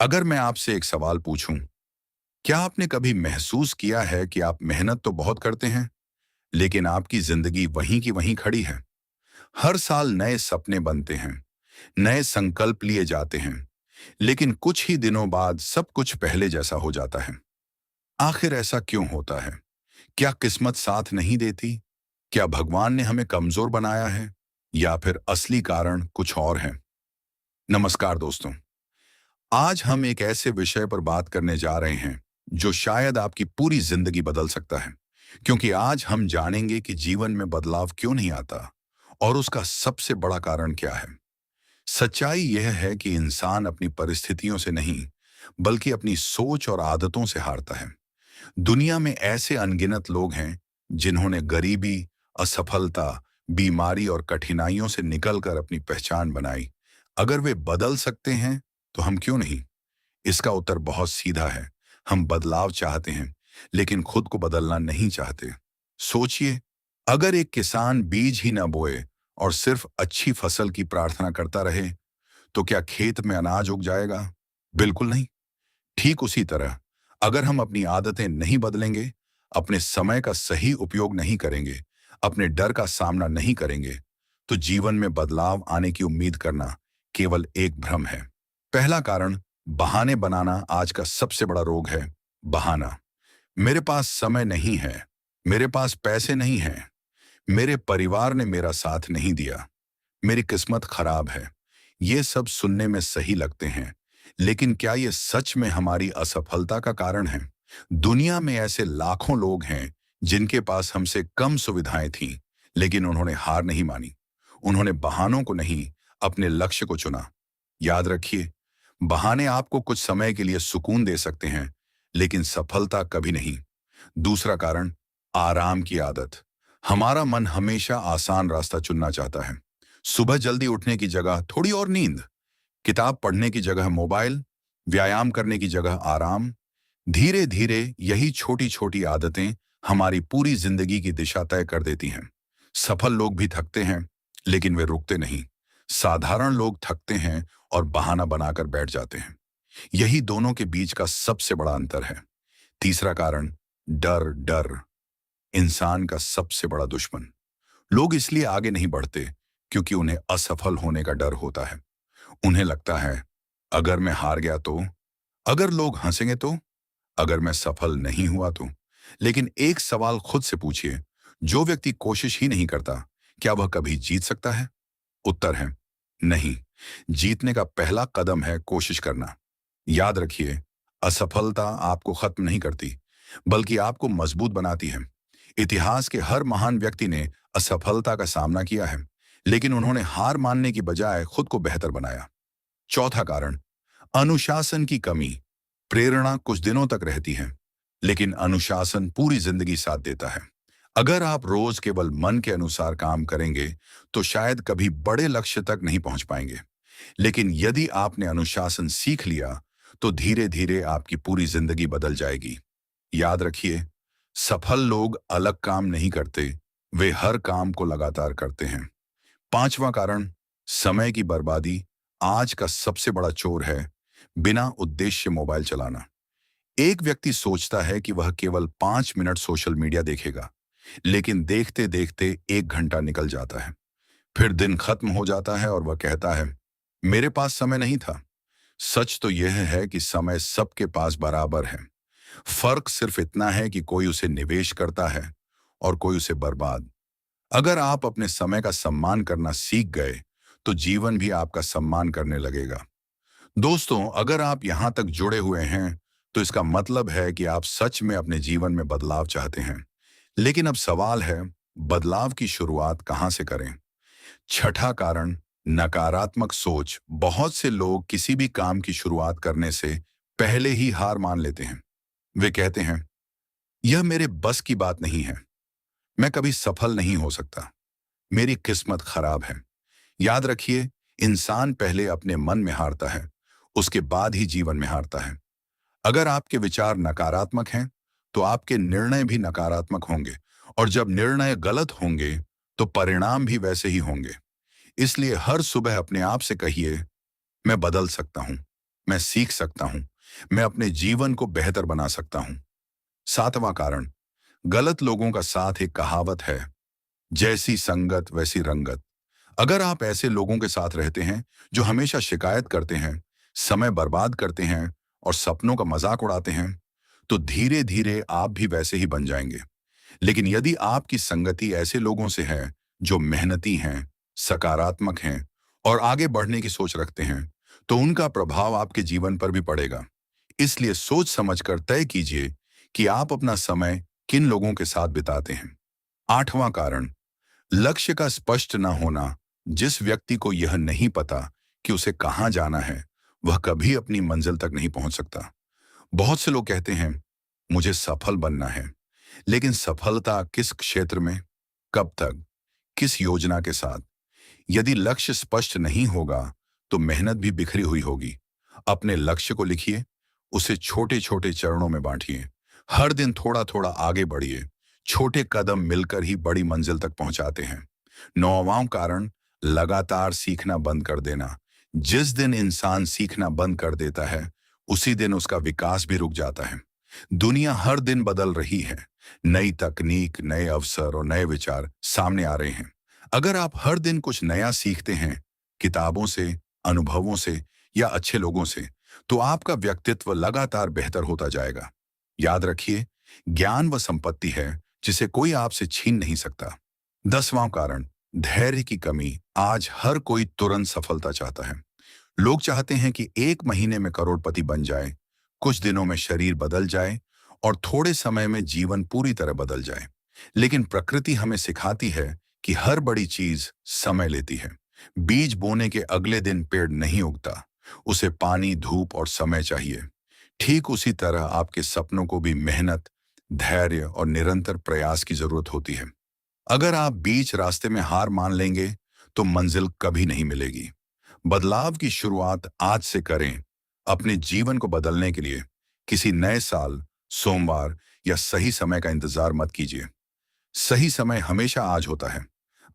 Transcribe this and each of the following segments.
अगर मैं आपसे एक सवाल पूछूं, क्या आपने कभी महसूस किया है कि आप मेहनत तो बहुत करते हैं, लेकिन आपकी जिंदगी वहीं की वहीं खड़ी है? हर साल नए सपने बनते हैं, नए संकल्प लिए जाते हैं, लेकिन कुछ ही दिनों बाद सब कुछ पहले जैसा हो जाता है। आखिर ऐसा क्यों होता है? क्या किस्मत साथ नहीं देती? क्या भगवान ने हमें कमजोर बनाया है? या फिर असली कारण कुछ और है? नमस्कार दोस्तों। आज हम एक ऐसे विषय पर बात करने जा रहे हैं जो शायद आपकी पूरी जिंदगी बदल सकता है, क्योंकि आज हम जानेंगे कि जीवन में बदलाव क्यों नहीं आता और उसका सबसे बड़ा कारण क्या है। सच्चाई यह है कि इंसान अपनी परिस्थितियों से नहीं, बल्कि अपनी सोच और आदतों से हारता है। दुनिया में ऐसे अनगिनत लोग हैं जिन्होंने गरीबी, असफलता, बीमारी और कठिनाइयों से निकलकर अपनी पहचान बनाई। अगर वे बदल सकते हैं, तो हम क्यों नहीं? इसका उत्तर बहुत सीधा है। हम बदलाव चाहते हैं, लेकिन खुद को बदलना नहीं चाहते। सोचिए, अगर एक किसान बीज ही न बोए और सिर्फ अच्छी फसल की प्रार्थना करता रहे, तो क्या खेत में अनाज उग जाएगा? बिल्कुल नहीं। ठीक उसी तरह, अगर हम अपनी आदतें नहीं बदलेंगे, अपने समय का सही उपयोग नहीं करेंगे, अपने डर का सामना नहीं करेंगे, तो जीवन में बदलाव आने की उम्मीद करना केवल एक भ्रम है। पहला कारण, बहाने बनाना आज का सबसे बड़ा रोग है। बहाना। मेरे पास समय नहीं है, मेरे पास पैसे नहीं हैं, मेरे परिवार ने मेरा साथ नहीं दिया, मेरी किस्मत खराब है। ये सब सुनने में सही लगते हैं, लेकिन क्या ये सच में हमारी असफलता का कारण है? दुनिया में ऐसे लाखों लोग हैं जिनके पास हमसे कम सुविधाएं थीं, लेकिन उन्होंने हार नहीं मानी। उन्होंने बहानों को नहीं, अपने लक्ष्य को चुना। याद रखिए, बहाने आपको कुछ समय के लिए सुकून दे सकते हैं, लेकिन सफलता कभी नहीं। दूसरा कारण, आराम की आदत। हमारा मन हमेशा आसान रास्ता चुनना चाहता है। सुबह जल्दी उठने की जगह थोड़ी और नींद, किताब पढ़ने की जगह मोबाइल, व्यायाम करने की जगह आराम। धीरे धीरे यही छोटी छोटी आदतें हमारी पूरी जिंदगी की दिशा तय कर देती हैं। सफल लोग भी थकते हैं, लेकिन वे रुकते नहीं। साधारण लोग थकते हैं और बहाना बनाकर बैठ जाते हैं। यही दोनों के बीच का सबसे बड़ा अंतर है। तीसरा कारण, डर। डर इंसान का सबसे बड़ा दुश्मन। लोग इसलिए आगे नहीं बढ़ते क्योंकि उन्हें असफल होने का डर होता है। उन्हें लगता है, अगर मैं हार गया तो, अगर लोग हंसेंगे तो, अगर मैं सफल नहीं हुआ तो। लेकिन एक सवाल खुद से पूछिए, जो व्यक्ति कोशिश ही नहीं करता, क्या वह कभी जीत सकता है? उत्तर है नहीं। जीतने का पहला कदम है कोशिश करना। याद रखिए, असफलता आपको खत्म नहीं करती, बल्कि आपको मजबूत बनाती है। इतिहास के हर महान व्यक्ति ने असफलता का सामना किया है, लेकिन उन्होंने हार मानने की बजाय खुद को बेहतर बनाया। चौथा कारण, अनुशासन की कमी। प्रेरणा कुछ दिनों तक रहती है, लेकिन अनुशासन पूरी जिंदगी साथ देता है। अगर आप रोज केवल मन के अनुसार काम करेंगे, तो शायद कभी बड़े लक्ष्य तक नहीं पहुंच पाएंगे। लेकिन यदि आपने अनुशासन सीख लिया, तो धीरे धीरे आपकी पूरी जिंदगी बदल जाएगी। याद रखिए, सफल लोग अलग काम नहीं करते, वे हर काम को लगातार करते हैं। पांचवा कारण, समय की बर्बादी। आज का सबसे बड़ा चोर है बिना उद्देश्य मोबाइल चलाना। एक व्यक्ति सोचता है कि वह केवल 5 मिनट सोशल मीडिया देखेगा, लेकिन देखते देखते 1 घंटा निकल जाता है। फिर दिन खत्म हो जाता है और वह कहता है, मेरे पास समय नहीं था। सच तो यह है कि समय सबके पास बराबर है। फर्क सिर्फ इतना है कि कोई उसे निवेश करता है और कोई उसे बर्बाद। अगर आप अपने समय का सम्मान करना सीख गए, तो जीवन भी आपका सम्मान करने लगेगा। दोस्तों, अगर आप यहां तक जुड़े हुए हैं, तो इसका मतलब है कि आप सच में अपने जीवन में बदलाव चाहते हैं। लेकिन अब सवाल है, बदलाव की शुरुआत कहां से करें? छठा कारण, नकारात्मक सोच। बहुत से लोग किसी भी काम की शुरुआत करने से पहले ही हार मान लेते हैं। वे कहते हैं, यह मेरे बस की बात नहीं है, मैं कभी सफल नहीं हो सकता, मेरी किस्मत खराब है। याद रखिए, इंसान पहले अपने मन में हारता है, उसके बाद ही जीवन में हारता है। अगर आपके विचार नकारात्मक हैं, तो आपके निर्णय भी नकारात्मक होंगे, और जब निर्णय गलत होंगे, तो परिणाम भी वैसे ही होंगे। इसलिए हर सुबह अपने आप से कहिए, मैं बदल सकता हूं, मैं सीख सकता हूं, मैं अपने जीवन को बेहतर बना सकता हूं। सातवां कारण, गलत लोगों का साथ। एक कहावत है, जैसी संगत वैसी रंगत। अगर आप ऐसे लोगों के साथ रहते हैं जो हमेशा शिकायत करते हैं, समय बर्बाद करते हैं और सपनों का मजाक उड़ाते हैं, तो धीरे धीरे आप भी वैसे ही बन जाएंगे। लेकिन यदि आपकी संगति ऐसे लोगों से है जो मेहनती हैं, सकारात्मक हैं और आगे बढ़ने की सोच रखते हैं, तो उनका प्रभाव आपके जीवन पर भी पड़ेगा। इसलिए सोच समझकर तय कीजिए कि आप अपना समय किन लोगों के साथ बिताते हैं। आठवां कारण, लक्ष्य का स्पष्ट न होना। जिस व्यक्ति को यह नहीं पता कि उसे कहां जाना है, वह कभी अपनी मंजिल तक नहीं पहुंच सकता। बहुत से लोग कहते हैं, मुझे सफल बनना है, लेकिन सफलता किस क्षेत्र में, कब तक, किस योजना के साथ? यदि लक्ष्य स्पष्ट नहीं होगा, तो मेहनत भी बिखरी हुई होगी। अपने लक्ष्य को लिखिए, उसे छोटे छोटे चरणों में बांटिए। हर दिन थोड़ा थोड़ा आगे बढ़िए। छोटे कदम मिलकर ही बड़ी मंजिल तक पहुंचाते हैं। नौवां कारण, लगातार सीखना बंद कर देना। जिस दिन इंसान सीखना बंद कर देता है, उसी दिन उसका विकास भी रुक जाता है। दुनिया हर दिन बदल रही है। नई तकनीक, नए अवसर और नए विचार सामने आ रहे हैं। अगर आप हर दिन कुछ नया सीखते हैं, किताबों से, अनुभवों से या अच्छे लोगों से, तो आपका व्यक्तित्व लगातार बेहतर होता जाएगा। याद रखिए, ज्ञान व संपत्ति है जिसे कोई आपसे छीन नहीं सकता। 10वां कारण, धैर्य की कमी। आज हर कोई तुरंत सफलता चाहता है। लोग चाहते हैं कि 1 महीने में करोड़पति बन जाए, कुछ दिनों में शरीर बदल जाए और थोड़े समय में जीवन पूरी तरह बदल जाए। लेकिन प्रकृति हमें सिखाती है कि हर बड़ी चीज समय लेती है। बीज बोने के अगले दिन पेड़ नहीं उगता, उसे पानी, धूप और समय चाहिए। ठीक उसी तरह आपके सपनों को भी मेहनत, धैर्य और निरंतर प्रयास की जरूरत होती है। अगर आप बीच रास्ते में हार मान लेंगे, तो मंजिल कभी नहीं मिलेगी। बदलाव की शुरुआत आज से करें। अपने जीवन को बदलने के लिए किसी नए साल, सोमवार या सही समय का इंतजार मत कीजिए। सही समय हमेशा आज होता है।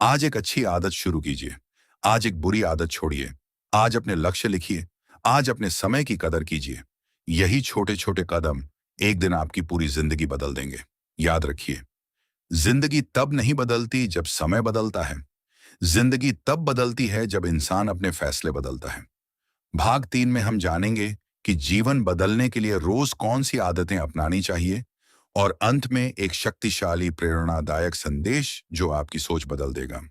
आज एक अच्छी आदत शुरू कीजिए। आज एक बुरी आदत छोड़िए। आज अपने लक्ष्य लिखिए। आज अपने समय की कदर कीजिए। यही छोटे छोटे कदम एक दिन आपकी पूरी जिंदगी बदल देंगे। याद रखिए, जिंदगी तब नहीं बदलती जब समय बदलता है। जिंदगी तब बदलती है जब इंसान अपने फैसले बदलता है। भाग 3 में हम जानेंगे कि जीवन बदलने के लिए रोज कौन सी आदतें अपनानी चाहिए, और अंत में एक शक्तिशाली, प्रेरणादायक संदेश जो आपकी सोच बदल देगा।